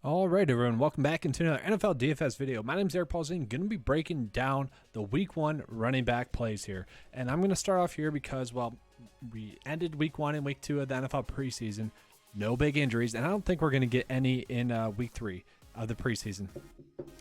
All right, everyone, welcome back into another NFL DFS video. My name is Eric Paulson, going to be breaking down the week one running back plays here. And I'm going to start off here because, well, we ended week one and week two of the NFL preseason. No big injuries, and I don't think we're going to get any in week three of the preseason.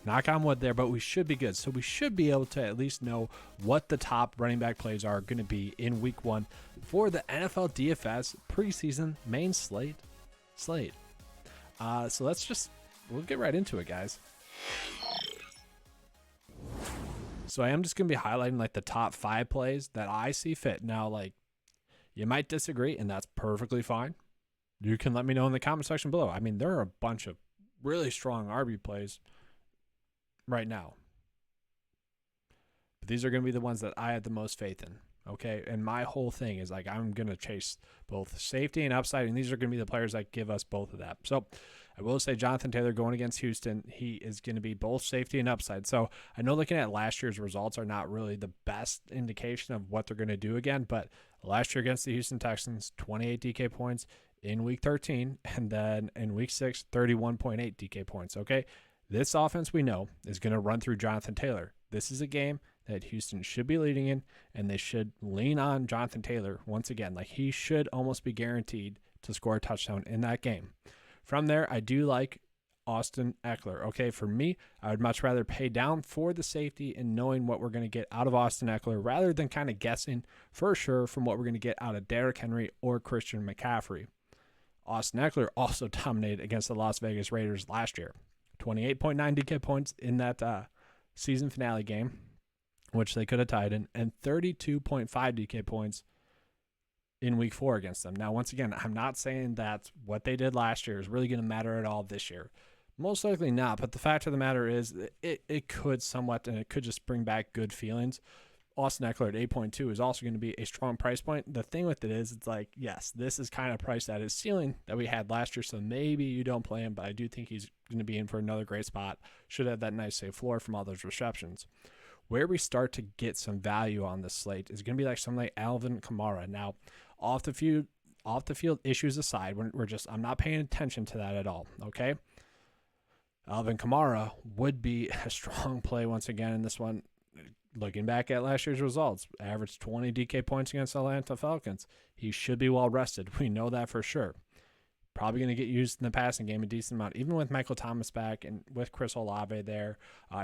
Knock on wood there, but we should be good. So we should be able to at least know what the top running back plays are going to be in week one for the NFL DFS preseason main slate. So we'll get right into it, guys. So I am just going to be highlighting like the top 5 plays that I see fit. Now, like, you might disagree, and that's perfectly fine. You can let me know in the comment section below. I mean, there are a bunch of really strong RB plays right now, but these are going to be the ones that I have the most faith in. Okay, and my whole thing is like I'm going to chase both safety and upside, and these are going to be the players that give us both of that. So I will say Jonathan Taylor going against Houston, he is going to be both safety and upside. So I know looking at last year's results are not really the best indication of what they're going to do again, but last year against the Houston Texans, 28 DK points in week 13, and then in week 6, 31.8 DK points. Okay, this offense we know is going to run through Jonathan Taylor. This is a game that Houston should be leading in, and they should lean on Jonathan Taylor once again. Like, he should almost be guaranteed to score a touchdown in that game. From there, I do like Austin Eckler. Okay, for me, I would much rather pay down for the safety and knowing what we're going to get out of Austin Eckler rather than kind of guessing for sure from what we're going to get out of Derrick Henry or Christian McCaffrey. Austin Eckler also dominated against the Las Vegas Raiders last year. 28.9 DK points in that season finale game, which they could have tied in, and 32.5 DK points in week 4 against them. Now, once again, I'm not saying that what they did last year is really going to matter at all this year. Most likely not, but the fact of the matter is it could somewhat, and it could just bring back good feelings. Austin Eckler at 8.2 is also going to be a strong price point. The thing with it is, it's like, yes, this is kind of priced at his ceiling that we had last year, so maybe you don't play him, but I do think he's going to be in for another great spot. Should have that nice safe floor from all those receptions. Where we start to get some value on this slate is going to be like something like Alvin Kamara. Now, off the field issues aside, I'm not paying attention to that at all. Okay, Alvin Kamara would be a strong play once again in this one. Looking back at last year's results, averaged 20 DK points against the Atlanta Falcons. He should be well rested. We know that for sure. Probably going to get used in the passing game a decent amount, even with Michael Thomas back and with Chris Olave there,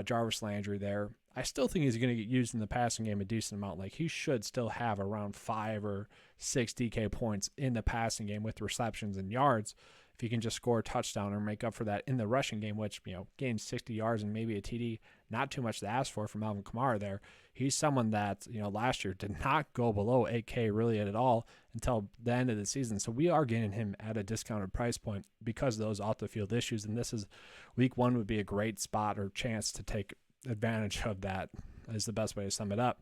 Jarvis Landry there. I still think he's going to get used in the passing game a decent amount. Like, he should still have around 5 or 6 DK points in the passing game with receptions and yards. If he can just score a touchdown or make up for that in the rushing game, which, gained 60 yards and maybe a TD, not too much to ask for from Alvin Kamara there. He's someone that, last year did not go below 8K really at all until the end of the season. So we are getting him at a discounted price point because of those off the field issues. And this is week 1 would be a great spot or chance to take advantage of that, is the best way to sum it up.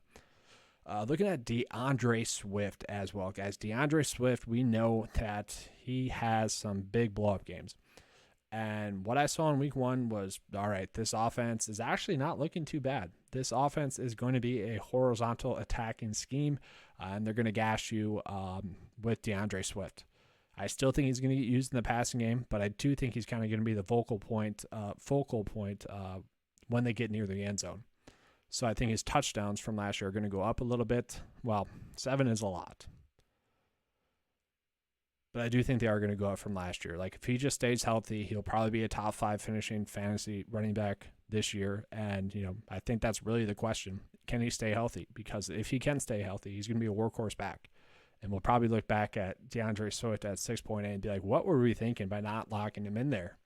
Looking at DeAndre Swift as well, guys. DeAndre Swift, we know that he has some big blow-up games. And what I saw in week 1 was, all right, this offense is actually not looking too bad. This offense is going to be a horizontal attacking scheme, and they're going to gash you with DeAndre Swift. I still think he's going to get used in the passing game, but I do think he's kind of going to be the focal point when they get near the end zone. So I think his touchdowns from last year are going to go up a little bit. Well, 7 is a lot. But I do think they are going to go up from last year. Like, if he just stays healthy, he'll probably be a top 5 finishing fantasy running back this year. And, I think that's really the question. Can he stay healthy? Because if he can stay healthy, he's going to be a workhorse back. And we'll probably look back at DeAndre Swift at 6.8 and be like, what were we thinking by not locking him in there?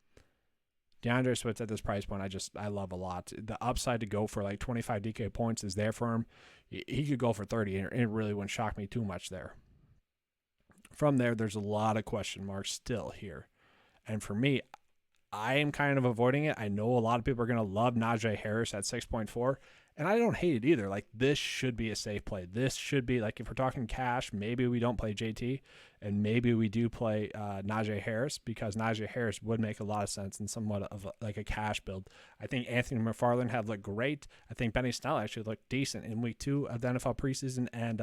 DeAndre Swift at this price point, I love a lot. The upside to go for like 25 DK points is there for him. He could go for 30, and it really wouldn't shock me too much there. From there, there's a lot of question marks still here. And for me, I am kind of avoiding it. I know a lot of people are going to love Najee Harris at 6.4, and I don't hate it either. Like, this should be a safe play. This should be, like, if we're talking cash, maybe we don't play JT, and maybe we do play Najee Harris, because Najee Harris would make a lot of sense in somewhat of like a cash build. I think Anthony McFarland had looked great. I think Benny Snell actually looked decent in week 2 of the NFL preseason, and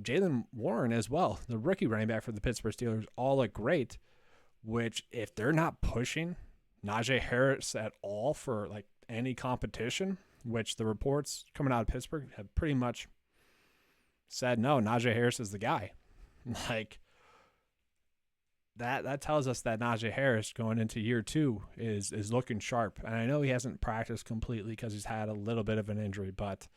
Jaylen Warren as well, the rookie running back for the Pittsburgh Steelers, all look great, which if they're not pushing Najee Harris at all for like any competition, which the reports coming out of Pittsburgh have pretty much said no, Najee Harris is the guy. Like that tells us that Najee Harris going into year 2 is looking sharp. And I know he hasn't practiced completely because he's had a little bit of an injury, but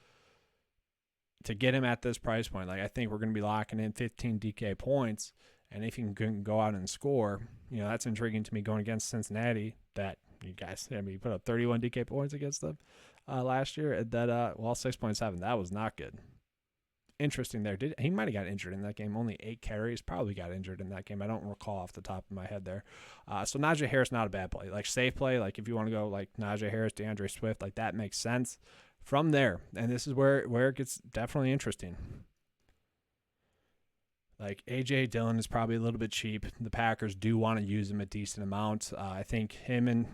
to get him at this price point, like I think we're going to be locking in 15 DK points. And if he can go out and score, that's intriguing to me going against Cincinnati. That you guys, you put up 31 DK points against them last year. That 6.7. That was not good. Interesting there. He might have got injured in that game. Only 8 carries. Probably got injured in that game. I don't recall off the top of my head there. So Najee Harris, not a bad play. Like safe play. Like if you want to go like Najee Harris, DeAndre Swift, like that makes sense. From there, and this is where it gets definitely interesting. Like A.J. Dillon is probably a little bit cheap. The Packers do want to use him a decent amount. I think him and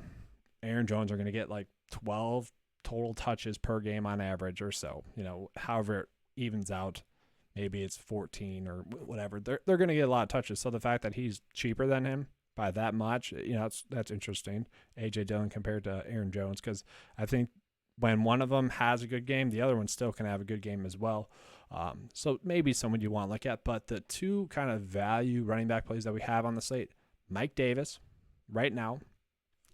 Aaron Jones are going to get like 12 total touches per game on average or so. However it evens out. Maybe it's 14 or whatever. They're going to get a lot of touches. So the fact that he's cheaper than him by that much, that's interesting. A.J. Dillon compared to Aaron Jones, because I think when one of them has a good game, the other one still can have a good game as well. So maybe someone you want to look at. But the two kind of value running back plays that we have on the slate, Mike Davis right now,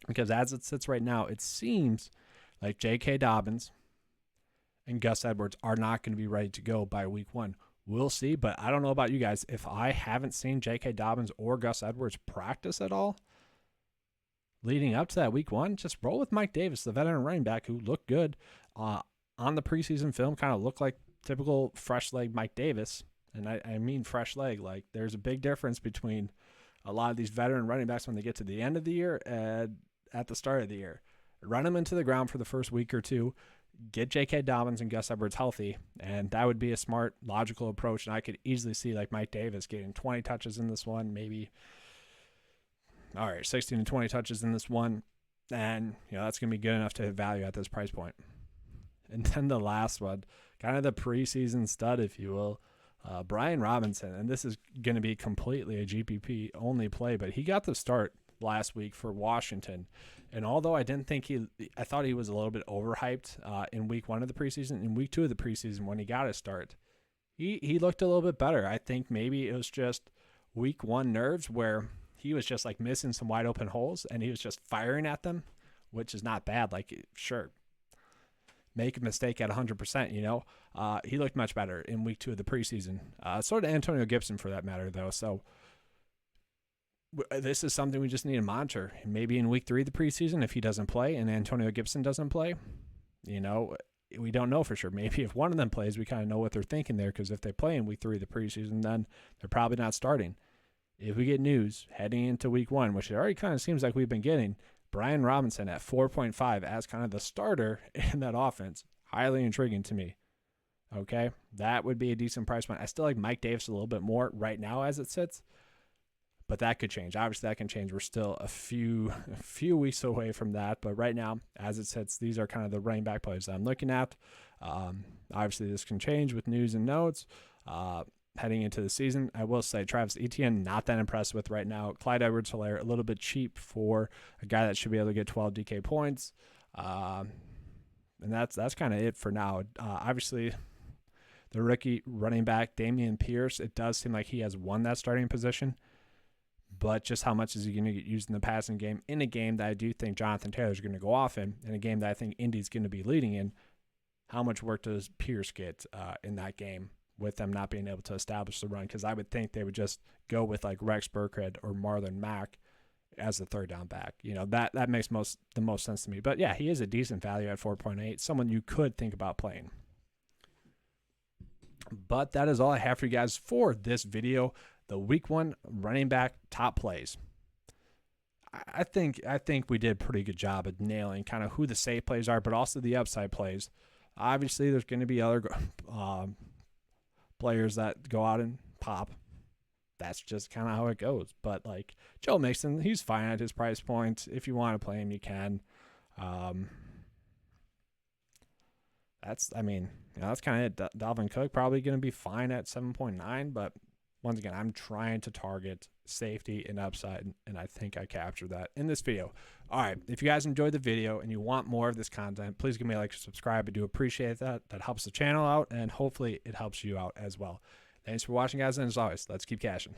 because as it sits right now, it seems like J.K. Dobbins and Gus Edwards are not going to be ready to go by week 1. We'll see, but I don't know about you guys. If I haven't seen J.K. Dobbins or Gus Edwards practice at all leading up to that week 1, just roll with Mike Davis, the veteran running back who looked good on the preseason film, kind of looked like typical fresh leg Mike Davis. And I mean fresh leg. Like there's a big difference between a lot of these veteran running backs when they get to the end of the year and at the start of the year. Run them into the ground for the first week or two, get J.K. Dobbins and Gus Edwards healthy, and that would be a smart, logical approach. And I could easily see like Mike Davis getting 20 touches in this one, maybe 16 to 20 touches in this one. And, that's going to be good enough to have value at this price point. And then the last one, kind of the preseason stud, if you will, Brian Robinson. And this is going to be completely a GPP-only play, but he got the start last week for Washington. And although I thought he was a little bit overhyped in week 1 of the preseason, in week 2 of the preseason when he got his start, he looked a little bit better. I think maybe it was just week 1 nerves where he was just like missing some wide open holes and he was just firing at them, which is not bad. Like, sure, make a mistake at 100%, he looked much better in week 2 of the preseason. So did Antonio Gibson for that matter, though. So this is something we just need to monitor. Maybe in week 3 of the preseason, if he doesn't play and Antonio Gibson doesn't play, we don't know for sure. Maybe if one of them plays, we kind of know what they're thinking there, because if they play in week 3 of the preseason, then they're probably not starting. If we get news heading into week 1, which it already kind of seems like we've been getting, Brian Robinson at 4.5 as kind of the starter in that offense, highly intriguing to me. Okay, that would be a decent price point. I still like Mike Davis a little bit more right now as it sits, but that could change. Obviously, that can change. We're still a few weeks away from that, but right now, as it sits, these are kind of the running back plays that I'm looking at. Obviously, this can change with news and notes. Heading into the season, I will say Travis Etienne, not that impressed with right now. Clyde Edwards-Helaire, a little bit cheap for a guy that should be able to get 12 DK points. And that's kind of it for now. Obviously, the rookie running back, Dameon Pierce, it does seem like he has won that starting position. But just how much is he going to get used in the passing game in a game that I do think Jonathan Taylor is going to go off in a game that I think Indy's going to be leading in? How much work does Pierce get in that game with them not being able to establish the run? Because I would think they would just go with like Rex Burkhead or Marlon Mack as the third down back. That makes the most sense to me. But yeah, he is a decent value at 4.8, someone you could think about playing. But that is all I have for you guys for this video. The week 1 running back top plays. I think we did a pretty good job of nailing kind of who the safe plays are, but also the upside plays. Obviously, there's going to be other players that go out and pop. That's just kind of how it goes. But like Joe Mixon, he's fine at his price point. If you want to play him, you can. That's kind of it. Dalvin Cook probably going to be fine at 7.9, but once again, I'm trying to target safety and upside, and I think I captured that in this video. All right, if you guys enjoyed the video and you want more of this content, please give me a like and subscribe. I do appreciate that. That helps the channel out, and hopefully it helps you out as well. Thanks for watching, guys, and as always, let's keep cashing.